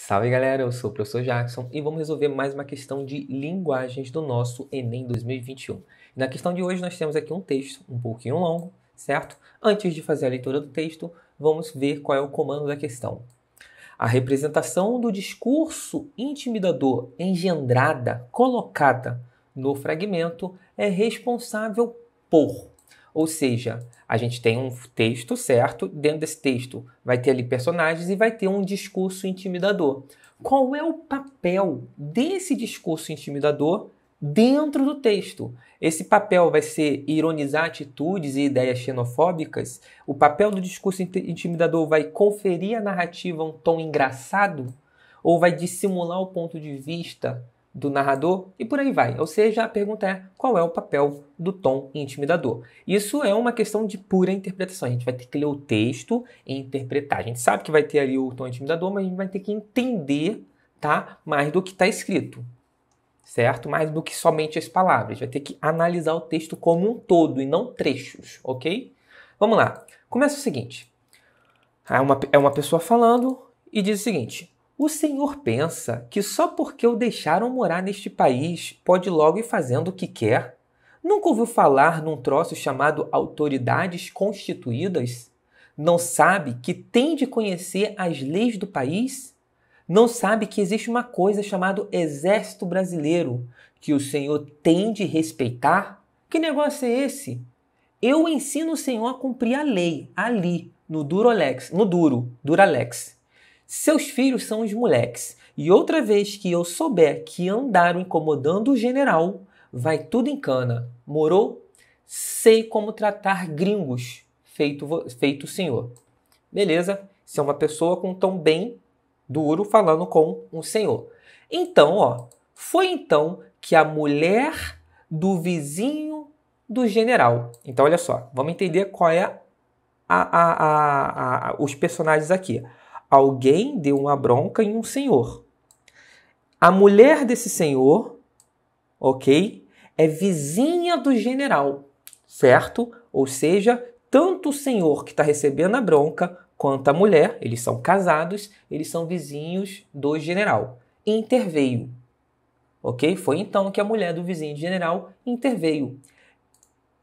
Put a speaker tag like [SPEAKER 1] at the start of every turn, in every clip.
[SPEAKER 1] Salve galera, eu sou o professor Jackson e vamos resolver mais uma questão de linguagens do nosso Enem 2021. Na questão de hoje nós temos aqui um texto um pouquinho longo, certo? Antes de fazer a leitura do texto, vamos ver qual é o comando da questão. A representação do discurso intimidador engendrada, colocada no fragmento é responsável por. Ou seja, a gente tem um texto, certo? Dentro desse texto vai ter ali personagens e vai ter um discurso intimidador. Qual é o papel desse discurso intimidador dentro do texto? Esse papel vai ser ironizar atitudes e ideias xenofóbicas? O papel do discurso intimidador vai conferir à narrativa um tom engraçado? Ou vai dissimular o ponto de vista do narrador? E por aí vai. Ou seja, a pergunta é: qual é o papel do tom intimidador? Isso é uma questão de pura interpretação. A gente vai ter que ler o texto e interpretar. A gente sabe que vai ter ali o tom intimidador, mas a gente vai ter que entender, tá, mais do que está escrito, certo? Mais do que somente as palavras. A gente vai ter que analisar o texto como um todo e não trechos, ok? Vamos lá. Começa o seguinte. É uma pessoa falando e diz o seguinte: o senhor pensa que só porque o deixaram morar neste país pode logo ir fazendo o que quer? Nunca ouviu falar num troço chamado autoridades constituídas? Não sabe que tem de conhecer as leis do país? Não sabe que existe uma coisa chamada Exército Brasileiro, que o senhor tem de respeitar? Que negócio é esse? Eu ensino o senhor a cumprir a lei, ali, no Duralex. Seus filhos são os moleques, e outra vez que eu souber que andaram incomodando o general, vai tudo em cana. Morou? Sei como tratar gringos, feito o senhor. Beleza? Isso é uma pessoa com um tom bem duro falando com um senhor. Então, foi então que a mulher do vizinho do general. Então, olha só, vamos entender qual é os personagens aqui. Alguém deu uma bronca em um senhor. A mulher desse senhor, ok, é vizinha do general, certo? Ou seja, tanto o senhor que está recebendo a bronca quanto a mulher, eles são casados, eles são vizinhos do general. Interveio, ok? Foi então que a mulher do vizinho do general interveio.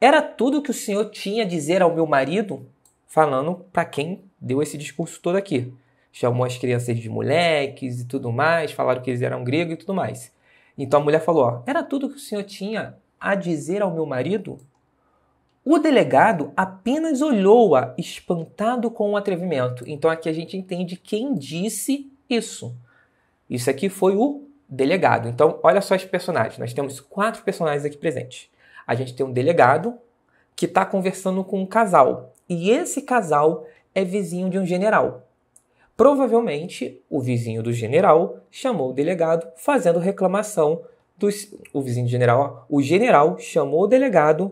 [SPEAKER 1] Era tudo que o senhor tinha a dizer ao meu marido? Falando para quem deu esse discurso todo aqui. Chamou as crianças de moleques e tudo mais, falaram que eles eram gregos e tudo mais. Então a mulher falou: era tudo que o senhor tinha a dizer ao meu marido? O delegado apenas olhou-a, espantado com o atrevimento. Então aqui a gente entende quem disse isso. Isso aqui foi o delegado. Então olha só os personagens. Nós temos 4 personagens aqui presentes. A gente tem um delegado que está conversando com um casal. E esse casal é vizinho de um general. Provavelmente, o vizinho do general chamou o delegado fazendo reclamação o vizinho do general, o general chamou o delegado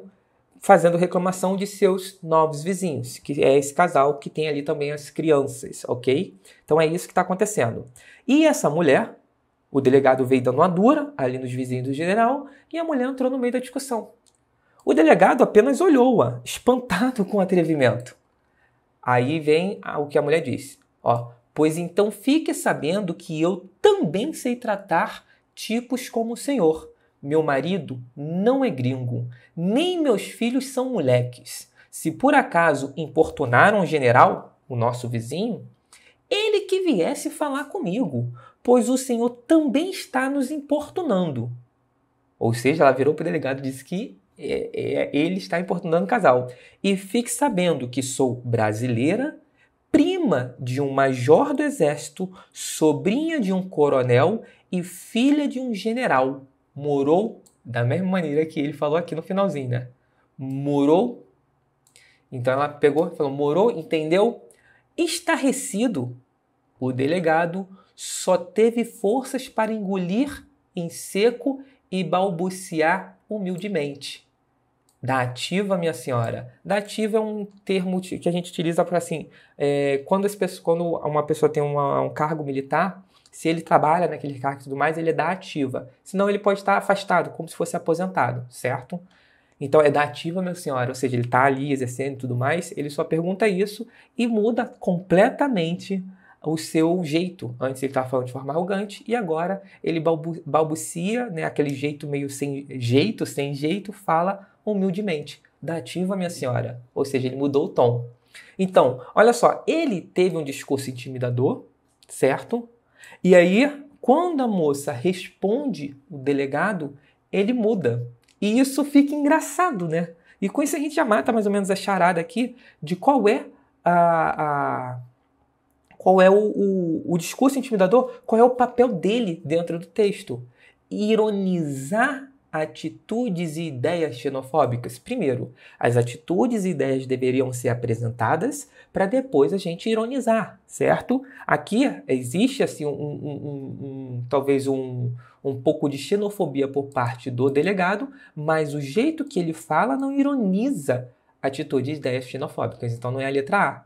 [SPEAKER 1] fazendo reclamação de seus novos vizinhos, que é esse casal que tem ali também as crianças, ok? Então é isso que está acontecendo. E essa mulher, o delegado veio dando uma dura ali nos vizinhos do general e a mulher entrou no meio da discussão. O delegado apenas olhou-a, espantado com o atrevimento. Aí vem o que a mulher disse. Pois então fique sabendo que eu também sei tratar tipos como o senhor. Meu marido não é gringo, nem meus filhos são moleques. Se por acaso importunaram o general, o nosso vizinho, ele que viesse falar comigo, pois o senhor também está nos importunando. Ou seja, ela virou para o delegado e disse que ele está importunando o casal. E fique sabendo que sou brasileira, prima de um major do exército, sobrinha de um coronel e filha de um general. Morou da mesma maneira que ele falou aqui no finalzinho, né? Morou. Então ela pegou e falou: morou, entendeu? Estarrecido, o delegado só teve forças para engolir em seco e balbuciar humildemente. Dativa, minha senhora. Dativa é um termo que a gente utiliza para assim, quando uma pessoa tem um cargo militar, se ele trabalha naquele cargo e tudo mais, ele é da ativa. Senão ele pode estar afastado, como se fosse aposentado, certo? Então é da ativa, minha senhora, ou seja, ele está ali exercendo e tudo mais, ele só pergunta isso e muda completamente o seu jeito. Antes ele estava falando de forma arrogante e agora ele balbucia, né, aquele jeito meio sem jeito, fala humildemente. Dativa, minha senhora. Ou seja, ele mudou o tom. Então, olha só, ele teve um discurso intimidador, certo? E aí, quando a moça responde o delegado, ele muda. E isso fica engraçado, né? E com isso a gente já mata mais ou menos a charada aqui de qual é o discurso intimidador, qual é o papel dele dentro do texto. Ironizar atitudes e ideias xenofóbicas. Primeiro, as atitudes e ideias deveriam ser apresentadas para depois a gente ironizar, certo? Aqui existe assim talvez um pouco de xenofobia por parte do delegado, mas o jeito que ele fala não ironiza atitudes e ideias xenofóbicas, então não é a letra A.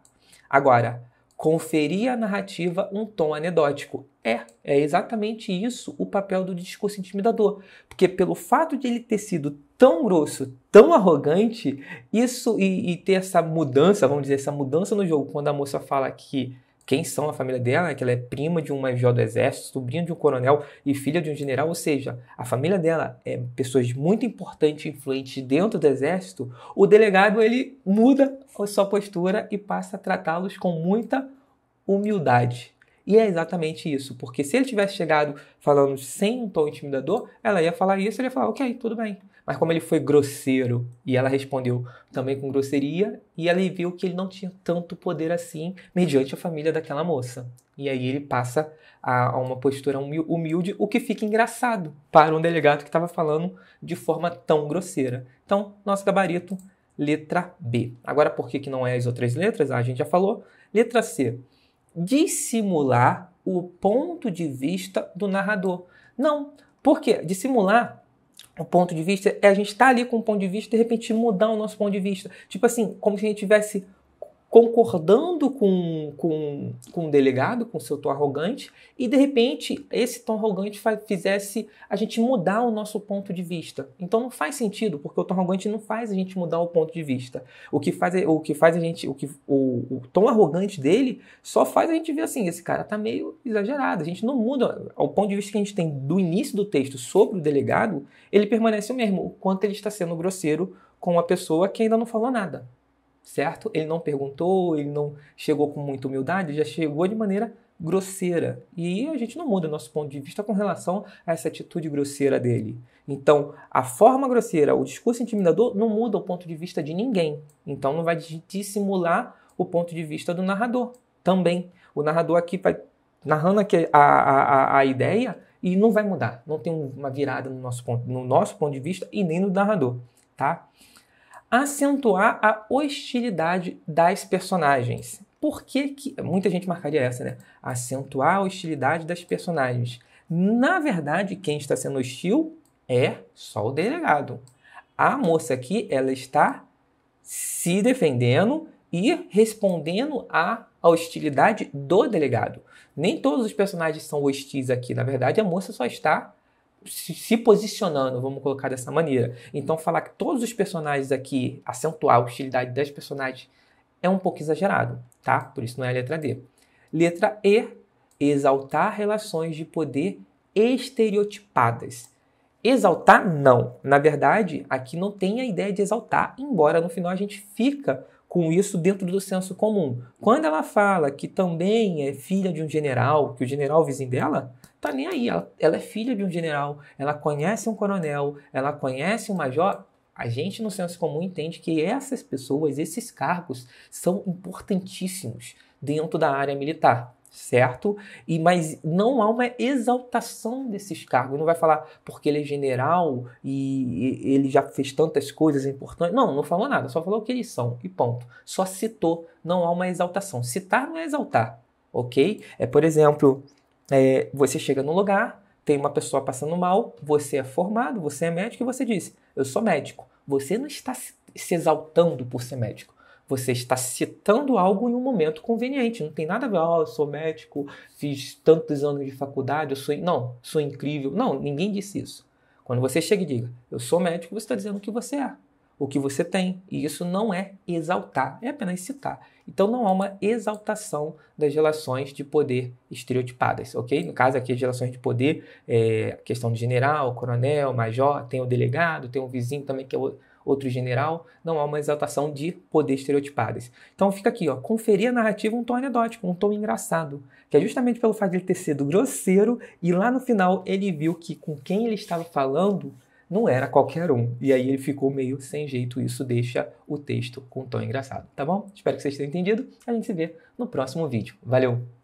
[SPEAKER 1] Agora, conferir à narrativa um tom anedótico. É exatamente isso o papel do discurso intimidador. Porque pelo fato de ele ter sido tão grosso, tão arrogante, isso e ter essa mudança, vamos dizer, essa mudança no jogo, quando a moça fala que quem são a família dela, que ela é prima de um major do exército, sobrinha de um coronel e filha de um general, ou seja, a família dela é pessoas muito importantes e influentes dentro do exército, o delegado ele muda a sua postura e passa a tratá-los com muita humildade. E é exatamente isso, porque se ele tivesse chegado falando sem um tom intimidador, ela ia falar isso, ele ia falar, ok, tudo bem. Mas como ele foi grosseiro e ela respondeu também com grosseria, e ela viu que ele não tinha tanto poder assim mediante a família daquela moça. E aí ele passa a uma postura humilde, o que fica engraçado para um delegado que estava falando de forma tão grosseira. Então, nosso gabarito, letra B. Agora, por que não é as outras letras? A gente já falou. Letra C. Dissimular o ponto de vista do narrador. Não, por quê? Dissimular o ponto de vista é a gente estar ali com um ponto de vista e de repente mudar o nosso ponto de vista. Tipo assim, como se a gente estivesse concordando com o delegado, com o seu tom arrogante, e de repente esse tom arrogante fizesse a gente mudar o nosso ponto de vista. Então não faz sentido, porque o tom arrogante não faz a gente mudar o ponto de vista. O tom arrogante dele só faz a gente ver assim, esse cara tá meio exagerado. A gente não muda. O ponto de vista que a gente tem do início do texto sobre o delegado, ele permanece o mesmo, o quanto ele está sendo grosseiro com uma pessoa que ainda não falou nada. Certo? Ele não perguntou, ele não chegou com muita humildade, ele já chegou de maneira grosseira. E a gente não muda nosso ponto de vista com relação a essa atitude grosseira dele. Então, a forma grosseira, o discurso intimidador não muda o ponto de vista de ninguém. Então, não vai dissimular o ponto de vista do narrador também. O narrador aqui vai narrando aqui a ideia e não vai mudar. Não tem uma virada no nosso ponto de vista e nem no narrador, tá? Acentuar a hostilidade das personagens. Por que muita gente marcaria essa, né? Acentuar a hostilidade das personagens. Na verdade, quem está sendo hostil é só o delegado. A moça aqui, ela está se defendendo e respondendo à hostilidade do delegado. Nem todos os personagens são hostis aqui. Na verdade, a moça só está se posicionando, vamos colocar dessa maneira. Então, falar que todos os personagens aqui, acentuar a hostilidade das personagens, é um pouco exagerado, tá? Por isso não é a letra D. Letra E, exaltar relações de poder estereotipadas. Exaltar, não. Na verdade, aqui não tem a ideia de exaltar, embora no final a gente fica com isso dentro do senso comum. Quando ela fala que também é filha de um general, que o general vizinho dela tá nem aí, ela é filha de um general, ela conhece um coronel, ela conhece um major. A gente no senso comum entende que essas pessoas, esses cargos, são importantíssimos dentro da área militar, certo? Mas não há uma exaltação desses cargos. Não vai falar porque ele é general e ele já fez tantas coisas importantes. Não falou nada, só falou o que eles são e ponto. Só citou, não há uma exaltação. Citar não é exaltar, ok? Por exemplo, você chega num lugar, tem uma pessoa passando mal, você é formado, você é médico e você diz, eu sou médico. Você não está se exaltando por ser médico. Você está citando algo em um momento conveniente. Não tem nada a ver, eu sou médico, fiz tantos anos de faculdade, sou incrível. Não, ninguém disse isso. Quando você chega e diga, eu sou médico, você está dizendo o que você é. o que você tem. E isso não é exaltar, é apenas citar. Então não há uma exaltação das relações de poder estereotipadas, ok? No caso aqui, as relações de poder, questão de general, coronel, major, tem o delegado, tem o vizinho também que é outro general, não há uma exaltação de poder estereotipadas. Então fica aqui, ó, conferir a narrativa um tom anedótico, um tom engraçado, que é justamente pelo fato de ele ter sido grosseiro e lá no final ele viu que com quem ele estava falando não era qualquer um. E aí ele ficou meio sem jeito, isso deixa o texto com um tom engraçado, tá bom? Espero que vocês tenham entendido. A gente se vê no próximo vídeo. Valeu!